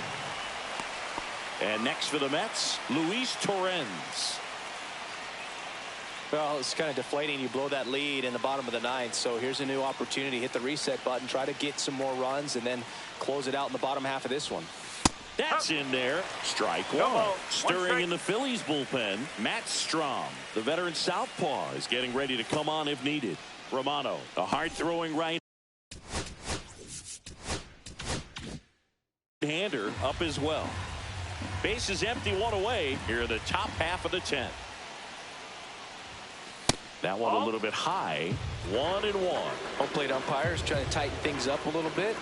And next for the Mets, Luis Torrens. Well, it's kind of deflating. You blow that lead in the bottom of the ninth. So here's a new opportunity. Hit the reset button, try to get some more runs, and then close it out in the bottom half of this one. That's in there. Strike one. Stirring in the Phillies bullpen, Matt Strom. The veteran southpaw is getting ready to come on if needed. Romano, a hard-throwing right hander up as well. Base is empty, one away here in the top half of the 10th. That one a little bit high. 1-1. Home plate umpires trying to tighten things up a little bit.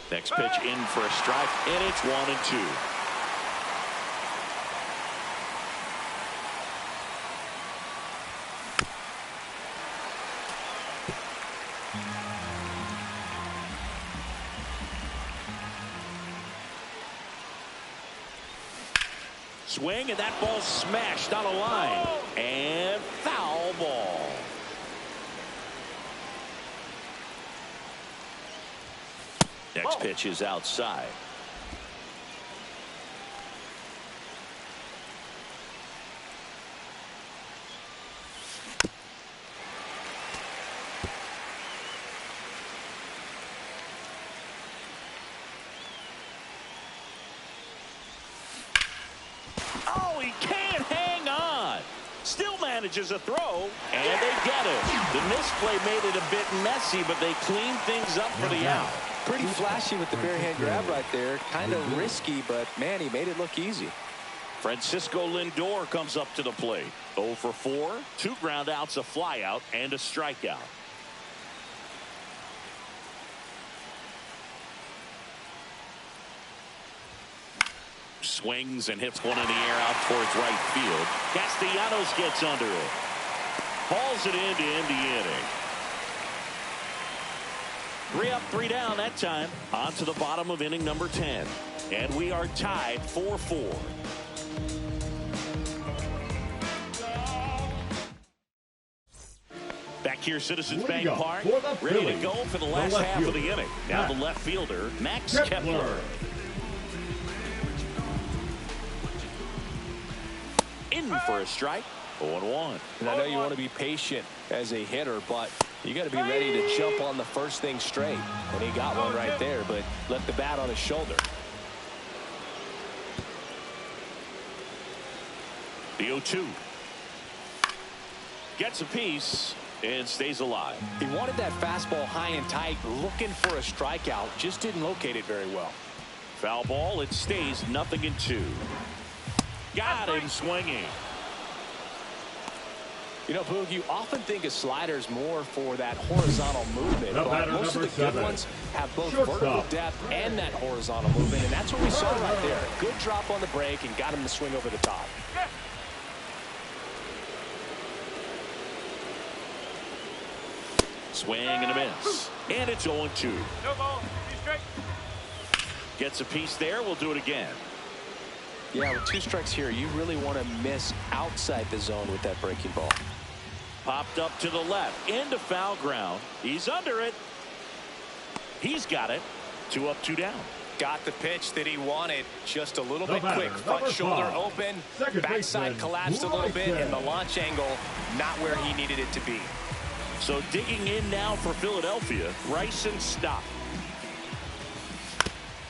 Next pitch in for a strike, and it's 1-2. Swing, and that ball smashed on a line. And foul ball. Next pitch is outside. Oh, he can't hang on. Still manages a throw, and they get it. The misplay made it a bit messy, but they cleaned things up for the out. Pretty flashy with the bare hand grab right there. Kind of risky, but man, he made it look easy. Francisco Lindor comes up to the plate. 0 for 4, 2 ground outs, a fly out, and a strikeout. Swings and hits one in the air out towards right field. Castellanos gets under it. Hauls it in to end the inning. 3 up, 3 down that time. On to the bottom of inning number 10. And we are tied 4-4. Back here, Citizens Bank Park. Ready to go for the last half of the inning. Now the left fielder, Max Kepler. In for a strike. 0-1. And I know you want to be patient as a hitter, but you got to be ready to jump on the first thing straight. And he got one right there, but left the bat on his shoulder. The 0-2. Gets a piece and stays alive. He wanted that fastball high and tight, looking for a strikeout. Just didn't locate it very well. Foul ball. It stays 0-2. Got him swinging. You know, Boog, you often think a slider's more for that horizontal movement, but most of the good ones have both vertical depth and that horizontal movement, and that's what we saw right there. Good drop on the break and got him to swing over the top. Swing and a miss. And it's 0-2. No ball. He's straight. Gets a piece there. We'll do it again. Yeah, with 2 strikes here, you really want to miss outside the zone with that breaking ball. Popped up to the left. Into foul ground. He's under it. He's got it. 2 up, 2 down. Got the pitch that he wanted. Just a little bit quick. Front shoulder open. Backside collapsed a little bit. And the launch angle not where he needed it to be. So digging in now for Philadelphia. Bryson Stott.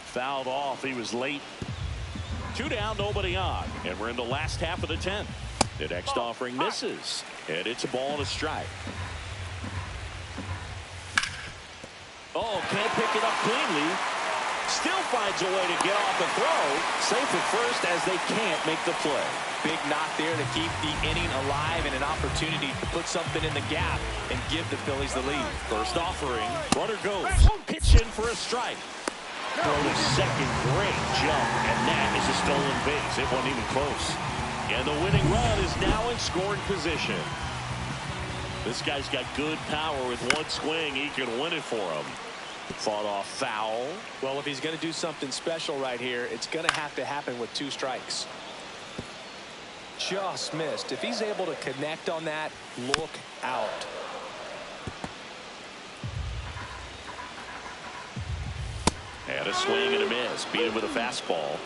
Fouled off. He was late. 2 down, nobody on. And we're in the last half of the 10th. The next offering misses. And it's a ball and a strike. Oh, can't pick it up cleanly. Still finds a way to get off the throw. Safe at first as they can't make the play. Big knock there to keep the inning alive and an opportunity to put something in the gap and give the Phillies the lead. First offering. Runner goes. Pitch in for a strike. Throw to second. Great jump. And that is a stolen base. It wasn't even close. And the winning run is now in scoring position. This guy's got good power. With one swing, he can win it for him. Fought off foul. Well, if he's going to do something special right here, it's going to have to happen with 2 strikes. Just missed. If he's able to connect on that, look out. And a swing and a miss. Beat him with a fastball.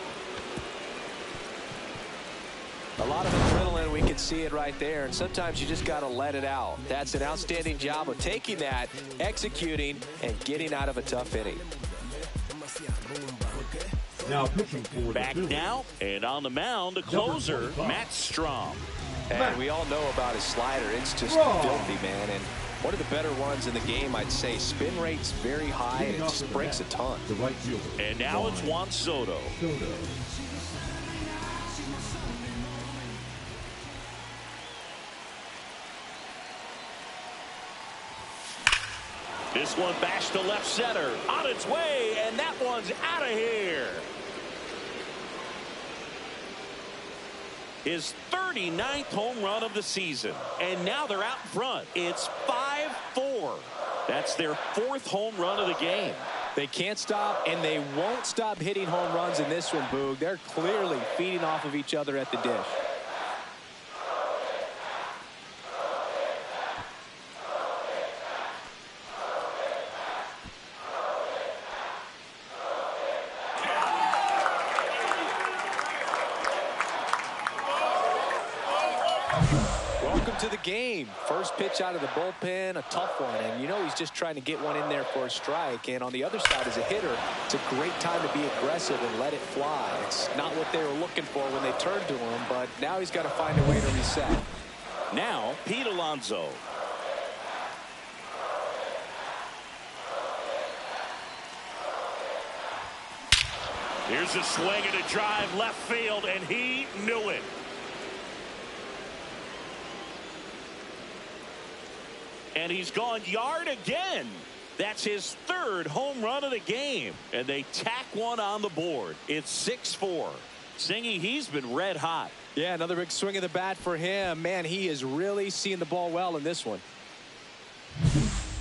A lot of adrenaline, we can see it right there, and sometimes you just got to let it out. That's an outstanding job of taking that, executing, and getting out of a tough inning. Now pitching for back now, and on the mound, the closer, Matt Strom. And we all know about his slider. It's just filthy, man. And one of the better ones in the game, I'd say. Spin rate's very high, and it just breaks a ton. The right fielder. And now it's Juan Soto. This one bashed to left center. On its way, and that one's out of here. His 39th home run of the season. And now they're out in front. It's 5-4. That's their 4th home run of the game. They can't stop, and they won't stop hitting home runs in this one, Boog. They're clearly feeding off of each other at the dish. To the game. First pitch out of the bullpen, a tough one, and you know he's just trying to get one in there for a strike. And on the other side, as a hitter, it's a great time to be aggressive and let it fly. It's not what they were looking for when they turned to him, but now he's got to find a way to reset. Now Pete Alonso. Here's a swing and a drive left field, and he knew it. And he's gone yard again. That's his 3rd home run of the game. And they tack one on the board. It's 6-4. Senga, he's been red hot. Yeah, another big swing of the bat for him. Man, he is really seeing the ball well in this one.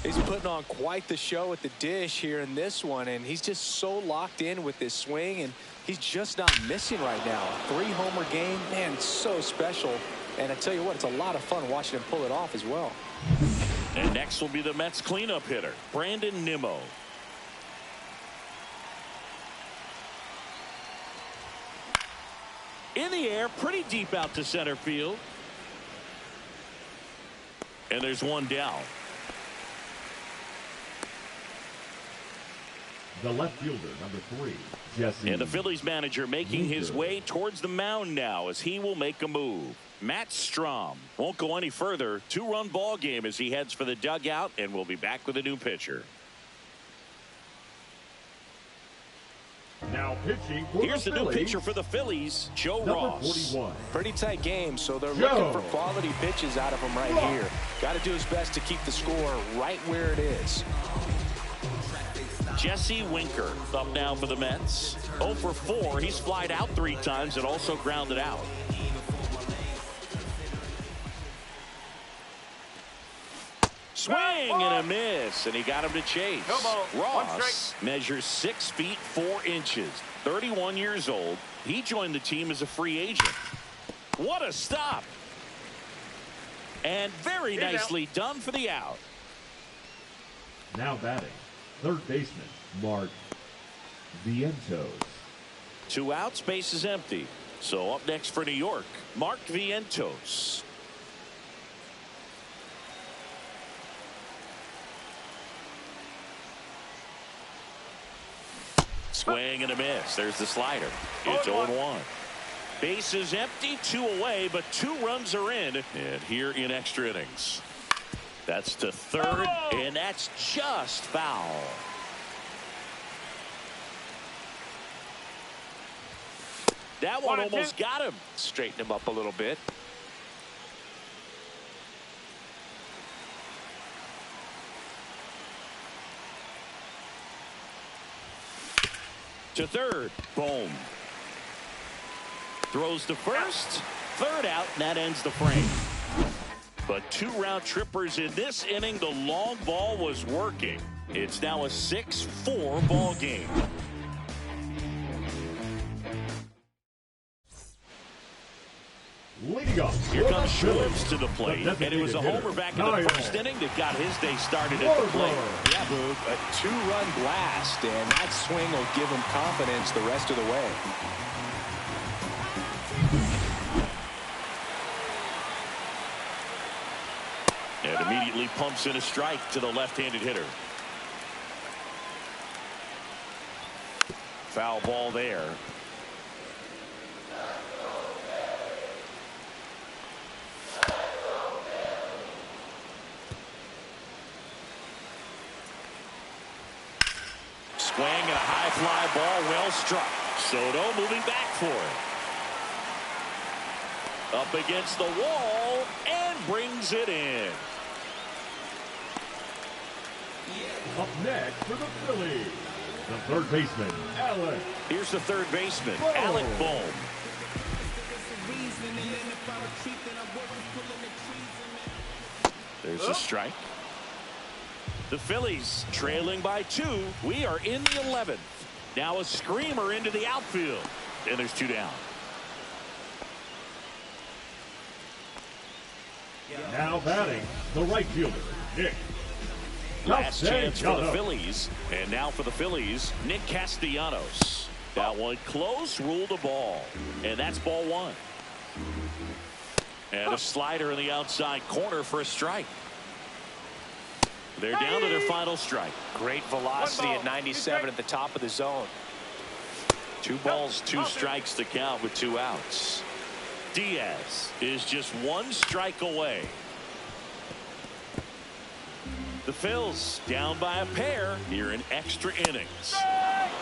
He's putting on quite the show at the dish here in this one, and he's just so locked in with this swing, and he's just not missing right now. 3-homer game, man, it's so special. And I tell you what, it's a lot of fun watching him pull it off as well. And next will be the Mets cleanup hitter, Brandon Nimmo. In the air, pretty deep out to center field. And there's one down. The left fielder, number 3, Jesse. And the Phillies manager making his way towards the mound now as he will make a move. Matt Strom won't go any further. 2-run ball game as he heads for the dugout, and we'll be back with a new pitcher. Now pitching for Here's the new pitcher for the Phillies, Joe number Ross. 41. Pretty tight game, so they're looking for quality pitches out of him right here. Got to do his best to keep the score right where it is. Jesse Winker up now for the Mets. 0 for 4. He's flied out 3 times and also grounded out. Swing and a miss, and he got him to chase. Ross measures 6 feet 4 inches, 31 years old. He joined the team as a free agent. What a stop. And very nicely done for the out. Now batting, 3rd baseman, Mark Vientos. 2 outs, base is empty. So up next for New York, Mark Vientos. Swing and a miss. There's the slider. It's 0-1. Base is empty, 2 away, but 2 runs are in. And here in extra innings. That's to 3rd, and that's just foul. That one almost got him. Straighten him up a little bit. To third. Boom. Throws to first. Third out, and that ends the frame. But 2 round trippers in this inning. The long ball was working. It's now a 6-4 ball game. Leading up. Here comes Schwartz to the plate, and it was a homer back in the first inning that got his day started at the plate. Yeah, Boog, a 2-run blast, and that swing will give him confidence the rest of the way. And immediately pumps in a strike to the left-handed hitter. Foul ball there. Swing and a high fly ball, well struck. Soto moving back for it. Up against the wall and brings it in. Up next for the Phillies, the third baseman, Alec. Here's the third baseman, Alec Bohm. There's a strike. The Phillies trailing by 2. We are in the 11th. Now a screamer into the outfield. And there's 2 down. Now batting, the right fielder, Nick. Last chance for the Phillies. And now for the Phillies, Nick Castellanos. That one close, ruled a ball. And that's ball 1. And a slider in the outside corner for a strike. They're down to their final strike. Great velocity at 97 at the top of the zone. 2 balls, 2 strikes to count with 2 outs. Diaz is just 1 strike away. The Phils down by a pair here in extra innings.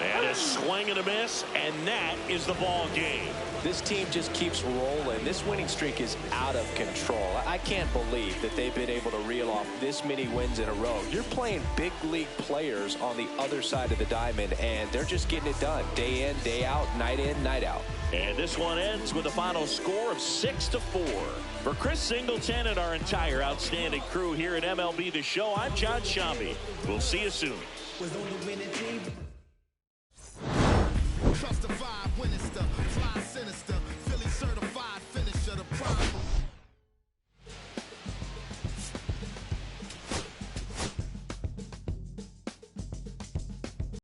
And a swing and a miss, and that is the ball game. This team just keeps rolling. This winning streak is out of control. I can't believe that they've been able to reel off this many wins in a row. You're playing big league players on the other side of the diamond, and they're just getting it done day in, day out, night in, night out. And this one ends with a final score of 6-4. For Chris Singleton and our entire outstanding crew here at MLB The Show, I'm John Shambi. We'll see you soon.